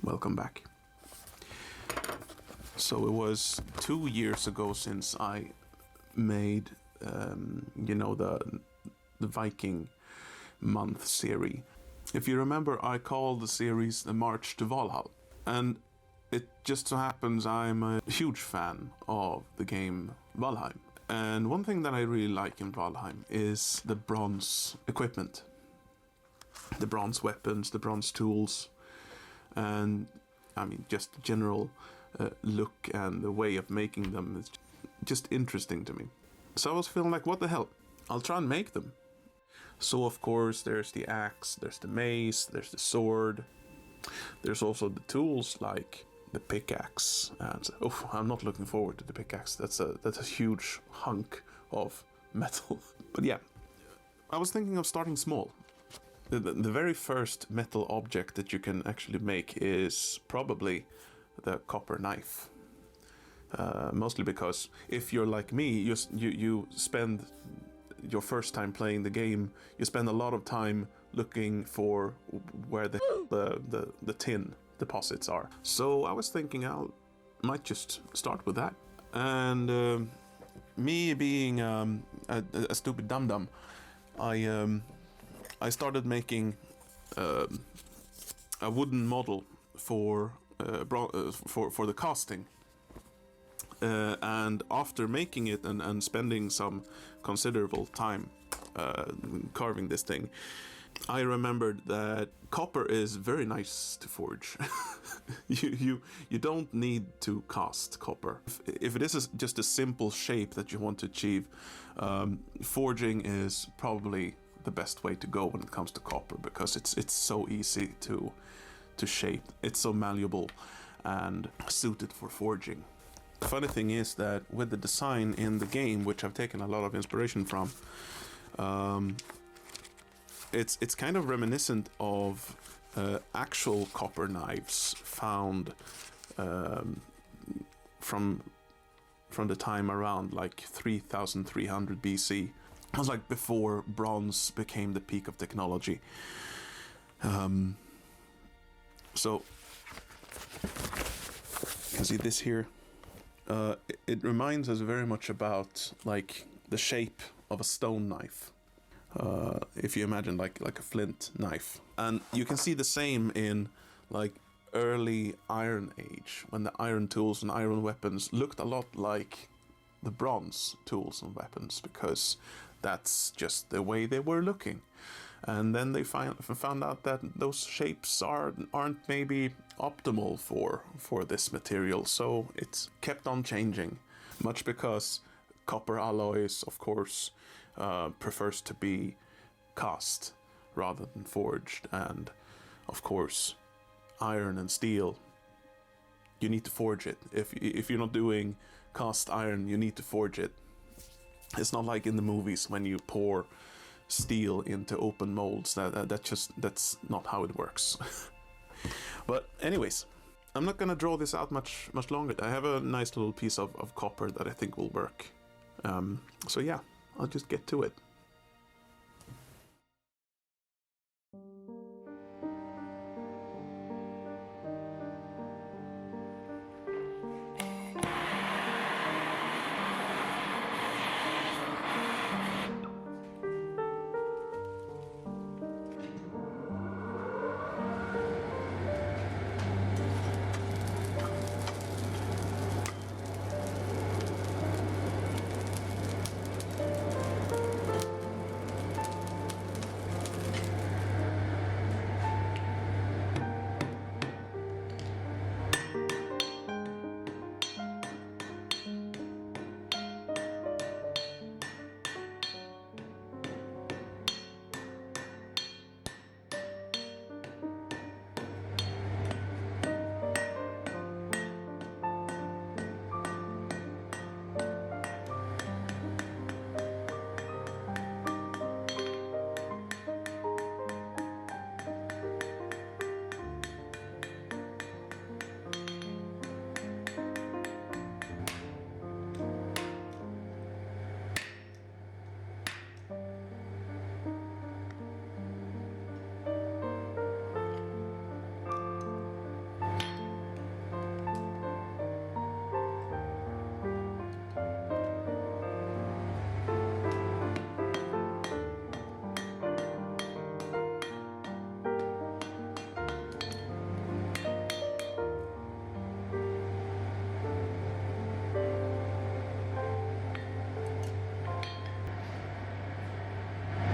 Welcome back. So it was 2 years ago since I made, the Viking month series. If you remember, I called the series The March to Valhalla, and it just so happens I'm a huge fan of the game Valheim. And one thing that I really like in Valheim is the bronze equipment, the bronze weapons, the bronze tools, and I mean just the general look and the way of making them is just interesting to me. So I was feeling like, what the hell, I'll try and make them. So of course there's the axe, there's the mace, there's the sword, there's also the tools like the pickaxe, and I'm not looking forward to the pickaxe. That's a huge hunk of metal. But yeah, I was thinking of starting small. The very first metal object that you can actually make is probably the copper knife. Mostly because if you're like me, you spend your first time playing the game, you spend a lot of time looking for where the tin deposits are. So I was thinking I might just start with that. And me being a stupid dum-dum, I started making a wooden model for the casting. And after making it and spending some considerable time carving this thing, I remembered that copper is very nice to forge. you don't need to cast copper. If it is just a simple shape that you want to achieve, forging is probably the best way to go when it comes to copper, because it's so easy to shape. It's so malleable and suited for forging. The funny thing is that with the design in the game, which I've taken a lot of inspiration from, it's kind of reminiscent of actual copper knives found from the time around like 3300 BC. It was like before bronze became the peak of technology. So you can see this here. It reminds us very much about like the shape of a stone knife. If you imagine like a flint knife. And you can see the same in like early Iron Age, when the iron tools and iron weapons looked a lot like the bronze tools and weapons, because that's just the way they were looking. And then they found out that those shapes aren't maybe optimal for this material, so it's kept on changing, much because copper alloys, of course, prefers to be cast rather than forged, and of course iron and steel, you need to forge it. If you're not doing cast iron, you need to forge it. It's not like in the movies when you pour steel into open molds. That's not how it works. But anyways, I'm not gonna draw this out much longer. I have a nice little piece of copper that I think will work. So yeah, I'll just get to it.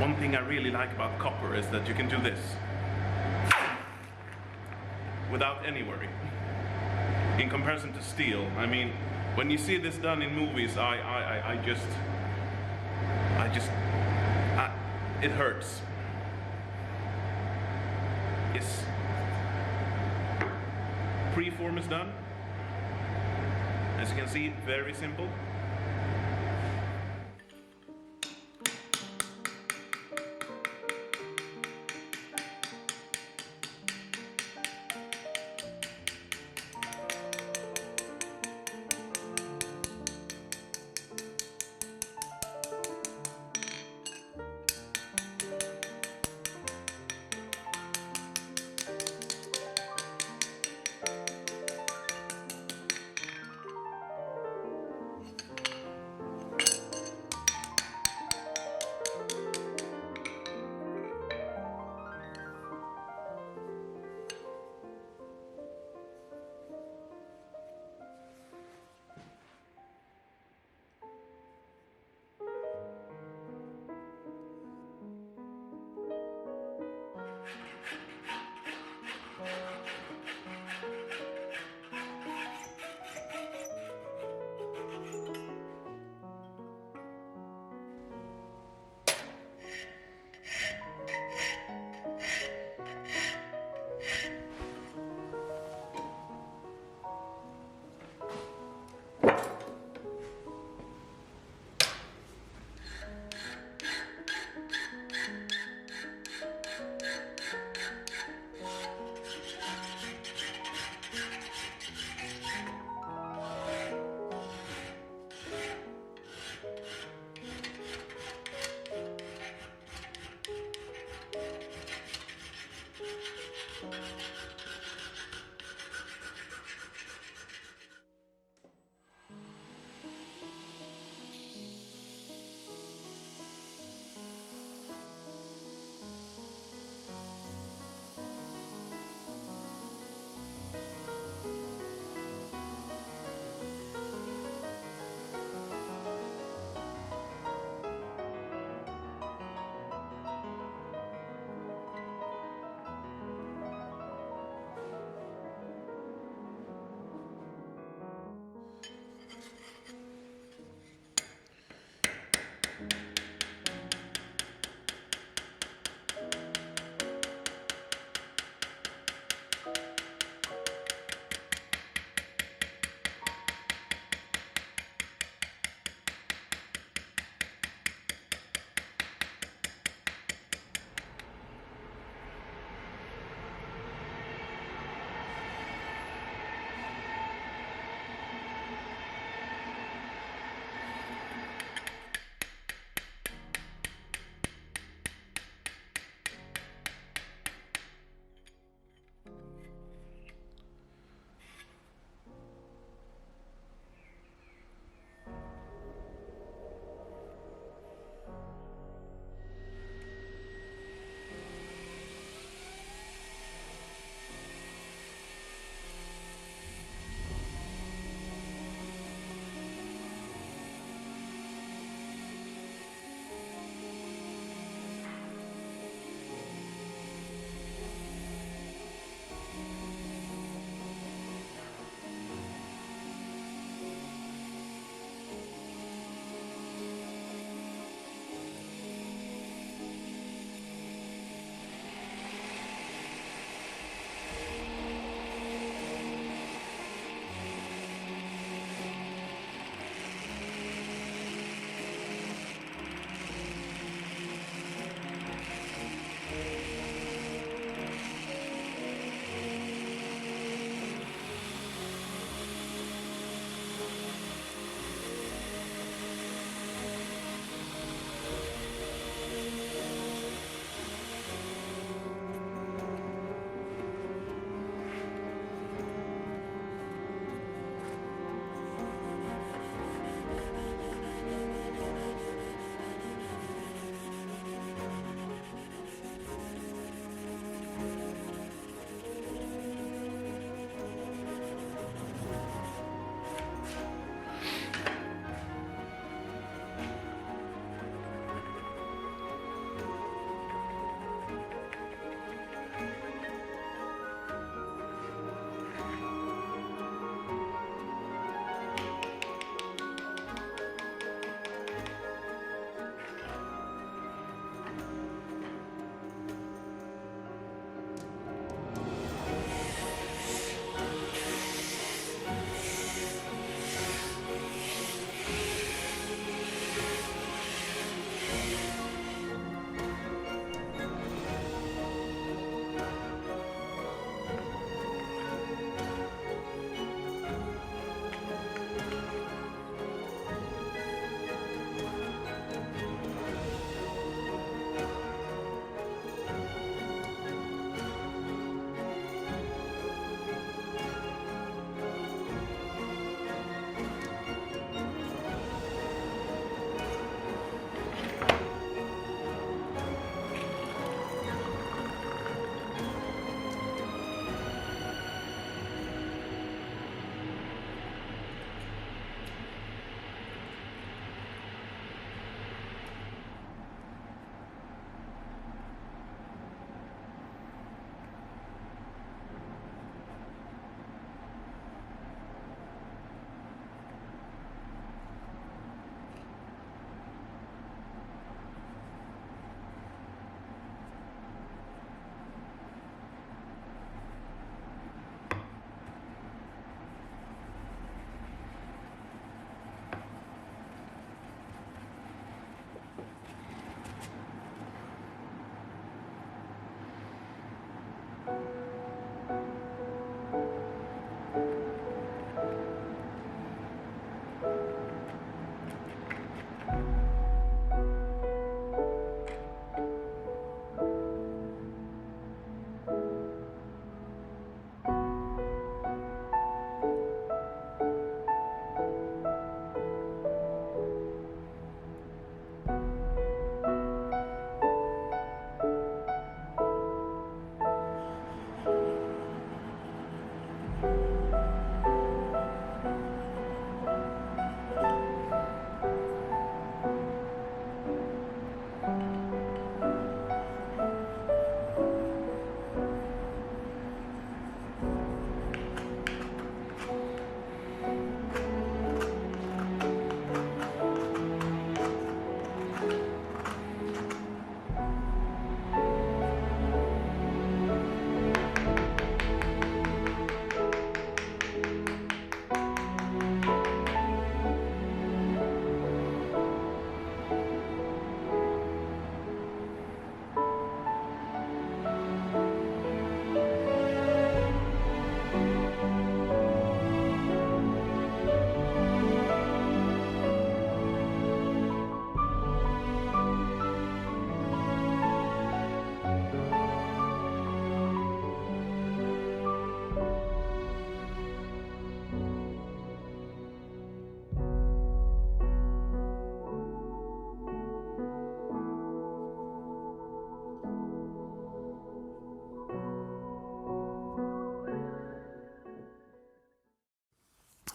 one thing I really like about copper is that you can do this without any worry. In comparison to steel, I mean, when you see this done in movies, it hurts. Yes. Preform is done. As you can see, very simple.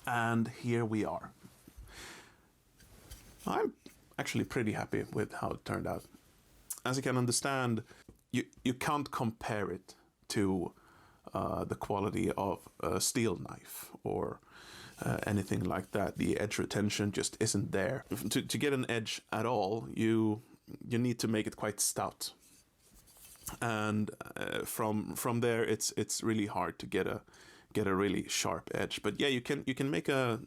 And here we are. I'm actually pretty happy with how it turned out. As you can understand, you can't compare it to the quality of a steel knife or anything like that. The edge retention just isn't there. To get an edge at all, you need to make it quite stout, and from there it's really hard to get a really sharp edge. But yeah, you can make an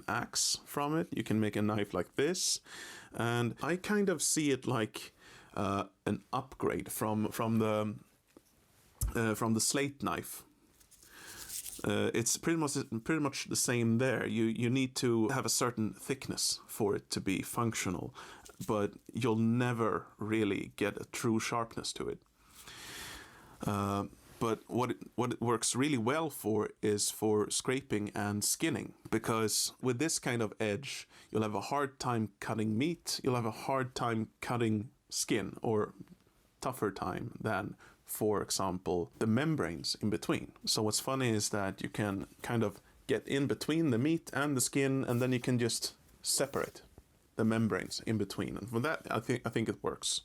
axe from it. You can make a knife like this, and I kind of see it like an upgrade from the slate knife. It's pretty much the same there. You need to have a certain thickness for it to be functional, but you'll never really get a true sharpness to it. But what it works really well for is for scraping and skinning, because with this kind of edge, you'll have a hard time cutting meat, you'll have a hard time cutting skin, or tougher time than, for example, the membranes in between. So what's funny is that you can kind of get in between the meat and the skin, and then you can just separate the membranes in between. And for that, I think it works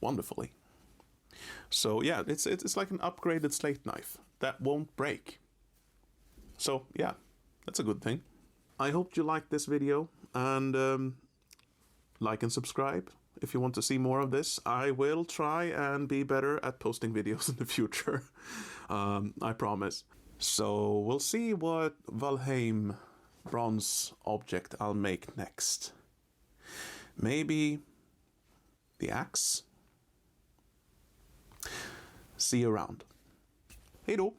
wonderfully. So yeah, it's like an upgraded slate knife that won't break. So yeah, that's a good thing. I hope you liked this video, and like and subscribe if you want to see more of this. I will try and be better at posting videos in the future. I promise. So we'll see what Valheim bronze object I'll make next. Maybe the axe? See you around. Hej då!